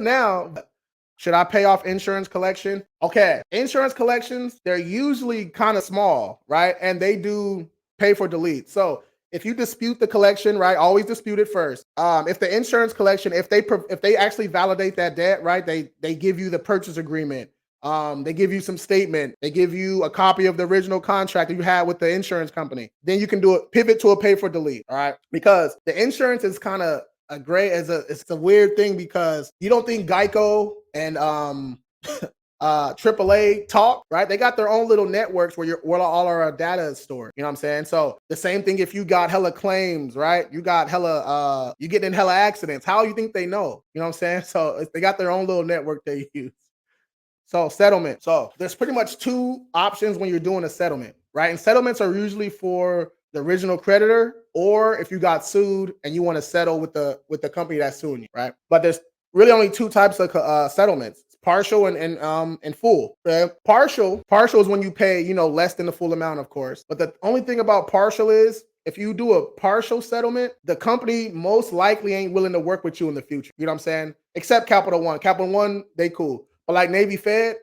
Now, should I pay off insurance collection? Okay, insurance collections, they're usually kind of small, right? And they do pay for delete. So if you dispute the collection, right, always dispute it first. If the insurance collection, if they actually validate that debt, right, they give you the purchase agreement. They give you some statement. They give you a copy of the original contract that you had with the insurance company. Then you can do it, pivot to a pay for delete. All right, because the insurance is kind of it's a weird thing because you don't think Geico and AAA talk, right? They got their own little networks where all our data is stored. You know what I'm saying? So the same thing if you got hella claims, right? You got hella you get in hella accidents. How you think they know? You know what I'm saying? So they got their own little network they use. So settlement. So there's pretty much two options when you're doing a settlement, right? And settlements are usually for the original creditor, or if you got sued and you want to settle with the company that's suing you, right? But there's really only two types of settlements: partial and full. Okay? Partial is when you pay, less than the full amount, of course. But the only thing about partial is if you do a partial settlement, the company most likely ain't willing to work with you in the future. You know what I'm saying? Except Capital One. Capital One, they cool. But like Navy Fed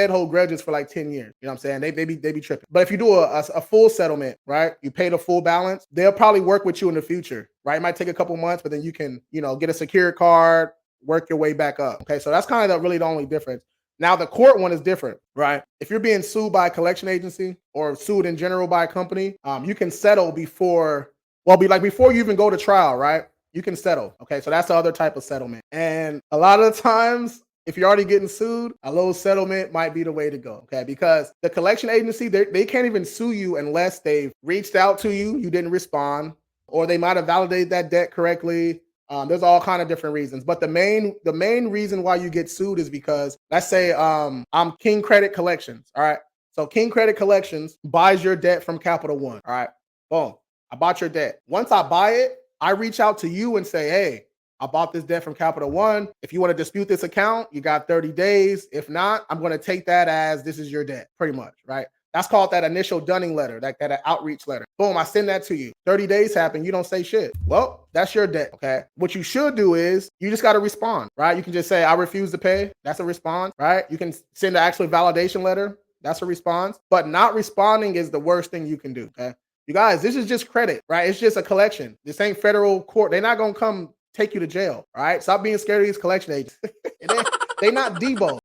hold grudges for like 10 years. You know what I'm saying? They be tripping. But if you do a full settlement, right? You pay the full balance, they'll probably work with you in the future, right? It might take a couple months, but then you can, get a secure card, work your way back up. Okay. So that's kind of really the only difference. Now the court one is different, right? If you're being sued by a collection agency or sued in general by a company, you can settle before you even go to trial, right? You can settle. Okay. So that's the other type of settlement. And a lot of the times, if you're already getting sued, a low settlement might be the way to go, okay? Because the collection agency, they can't even sue you unless they've reached out to you, you didn't respond, or they might have validated that debt correctly. There's all kind of different reasons. But the main reason why you get sued is because, let's say I'm King Credit Collections, all right? So King Credit Collections buys your debt from Capital One, all right? Boom, I bought your debt. Once I buy it, I reach out to you and say, hey, I bought this debt from Capital One. If you want to dispute this account, you got 30 days. If not, I'm going to take that as this is your debt, pretty much, right? That's called that initial dunning letter, that outreach letter. Boom, I send that to you. 30 days happen, you don't say shit. Well, that's your debt, okay? What you should do is you just got to respond, right? You can just say, I refuse to pay. That's a response, right? You can send an actual validation letter. That's a response. But not responding is the worst thing you can do, okay? You guys, this is just credit, right? It's just a collection. This ain't federal court. They're not going to come take you to jail. All right. Stop being scared of these collection agents. They not Debo.